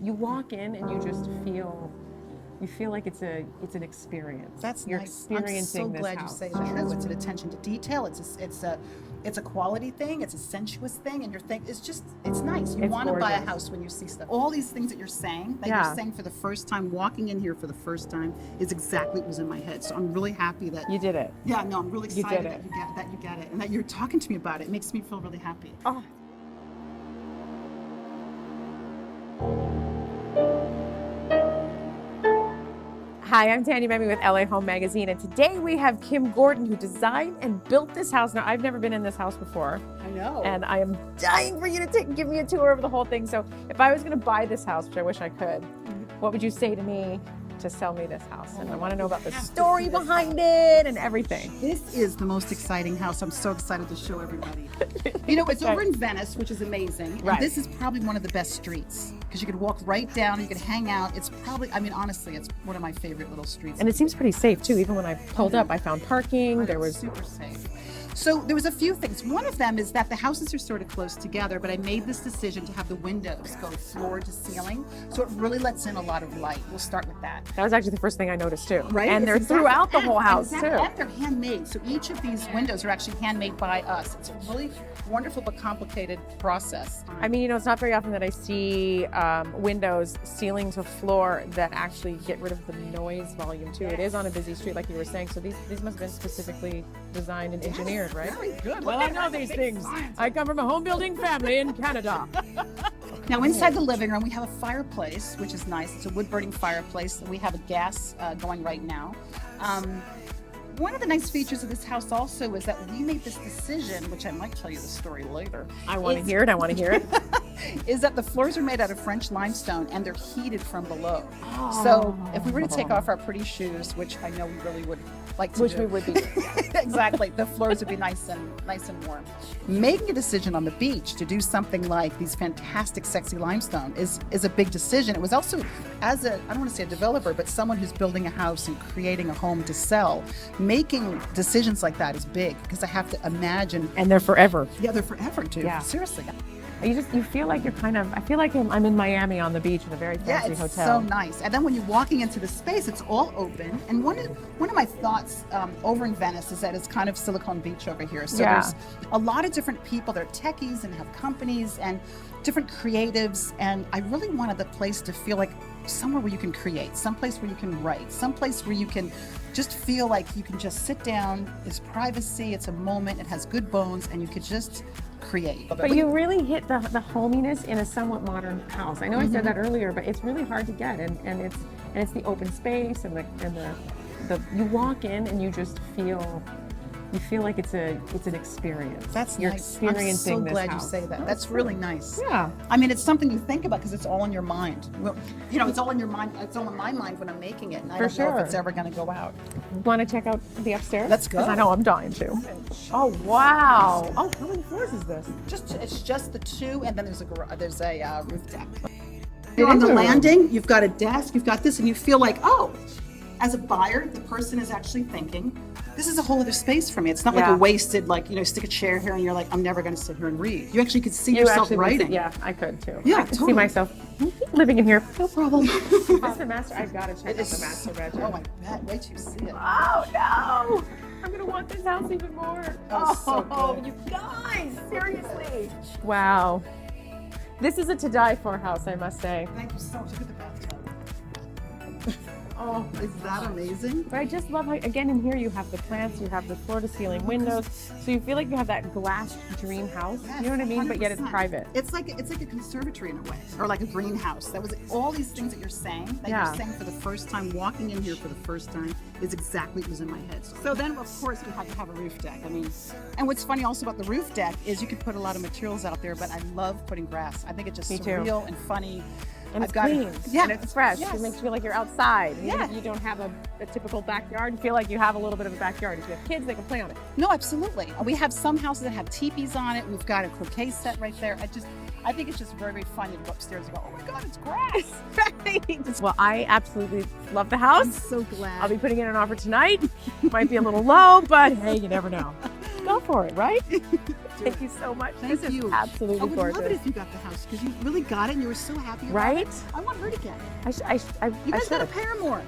You walk in and you just feel like it's an experience. That's You're nice. experiencing I'm so this glad house. you say that. It's an attention to detail. It's a quality thing. It's a sensuous thing, and it's nice. You It's want to buy a gorgeous. house when you see stuff. All these things that you're saying, Yeah. you're saying for the first time, walking in here for the first time, is exactly what was in my head. So I'm really happy that You did it. Yeah, no, I'm really You excited did that it. you get it, and that you're talking to me about it. It makes me feel really happy. Oh. Hi, I'm Tanya Memmi with LA Home Magazine, and today we have Kim Gordon, who designed and built this house. Now, I've never been in this house before, I know. and I am dying for you to give me a tour of the whole thing. So if I was going to buy this house, which I wish I could, what would you say to me to sell me this house? And I want to know about the story behind it and everything. This is the most exciting house. I'm so excited to show everybody. You know, it's over in Venice, which is amazing. And Right. this is probably one of the best streets because you could walk right down, you could hang out. It's probably, I mean, honestly, it's one of my favorite little streets. And it seems pretty safe too. Even when I pulled up, I found parking. There was super safe. So there was a few things. One of them is that the houses are sort of close together, but I made this decision to have the windows go floor to ceiling, so it really lets in a lot of light. We'll start with that. that was actually the first thing I noticed too. Right? And they're It's exactly- throughout the whole and- house and too. And they're handmade. So each of these windows are actually handmade by us. It's a really wonderful but complicated process. I mean, you know, it's not very often that I see windows ceiling to floor that actually get rid of the noise volume too. It is on a busy street, like you were saying. So these must have been specifically designed and engineered, right? Very good. Well, I know these things. I come from a home building family in Canada. Now inside the living room, we have a fireplace, which is nice. It's a wood burning fireplace. We have a gas going right now. One of the nice features of this house also is that we made this decision, which I might tell you the story later. I want to hear it. I want to hear it. Is that the floors are made out of French limestone and they're heated from below. So if we were to take off our pretty shoes, which I know we really would like to Which do. we would be. Exactly, the floors would be nice and warm. Making a decision on the beach to do something like these fantastic sexy limestone is a big decision. It was also, as a, I don't want to say a developer, but someone who's building a house and creating a home to sell, making decisions like that is big because I have to imagine. And they're forever. Yeah, they're forever too. Yeah. Seriously. You feel like you're I feel like I'm in Miami on the beach in a very Yeah, fancy it's hotel. so nice. And then when you're walking into the space, it's all open. And one of my thoughts over in Venice is that it's kind of Silicon Beach over here. So Yeah. there's a lot of different people. They're techies and have companies and different creatives. And I really wanted the place to feel like somewhere where you can create, someplace where you can write, someplace where you can just feel like you can just sit down. It's privacy. It's a moment. It has good bones, and you could just create. But you really hit the hominess in a somewhat modern house. I know I said that earlier, but it's really hard to get, and it's the open space and the you walk in and you just feel like it's an experience. That's You're nice. experiencing I'm so this glad house. you say that. That's really nice. Yeah. I mean, it's something you think about because it's all in your mind. Well, you know, it's all in your mind. It's all in my mind when I'm making it, and I For don't know sure. if it's ever going to go out. Want to check out the upstairs? Let's go. 'Cause I know I'm dying to. Oh wow! Oh, how many floors is this? It's just the two, and then there's a roof deck. You're on the landing. You've got a desk. You've got this, and you feel like, oh, as a buyer, the person is actually thinking, this is a whole other space for me. It's not like Yeah. a wasted, like, you know, stick a chair here and you're like, I'm never going to sit here and read. You actually could see You yourself actually would writing. sit- yeah, I could too. Yeah, I could see totally. myself living in here. No problem. Is this the master? I've got to check out the master bedroom. Oh my God, wait till you see it. Oh no! I'm gonna want this house even more. Oh, so good. you guys, seriously. Wow. This is a to die for house, I must say. Thank you so much. Look at the bathtub. Oh, Is that amazing? but I just love how, again, in here you have the plants, you have the floor to ceiling windows, so you feel like you have that glass dream house. You know what I mean? But yet it's 100%. private. It's like a conservatory in a way, or like a greenhouse. That was all these things that you're saying. That Yeah. you're saying for the first time, walking in here for the first time, is exactly what was in my head. So then, of course, we had to have a roof deck. I mean, and what's funny also about the roof deck is you could put a lot of materials out there, but I love putting grass. I think it's just Me too. surreal and funny. And I've it's got it. clean. Yeah. And it's fresh. Yes. It makes you feel like you're outside. And Yeah. You don't have a typical backyard. You feel like you have a little bit of a backyard. If you have kids, they can play on it. No, absolutely. We have some houses that have teepees on it. We've got a croquet set right there. I think it's just very, very fun to go upstairs and go, oh my God, it's grass. Right. Well, I absolutely love the house. I'm so glad. I'll be putting in an offer tonight. Might be a little low, but hey, you never know. Go for it, right? Thank you so much. Thank This you. is absolutely I would gorgeous. love it if you got the house because you really got it and you were so happy about Right? it. I want her to get it. I You guys got a should. Paramore.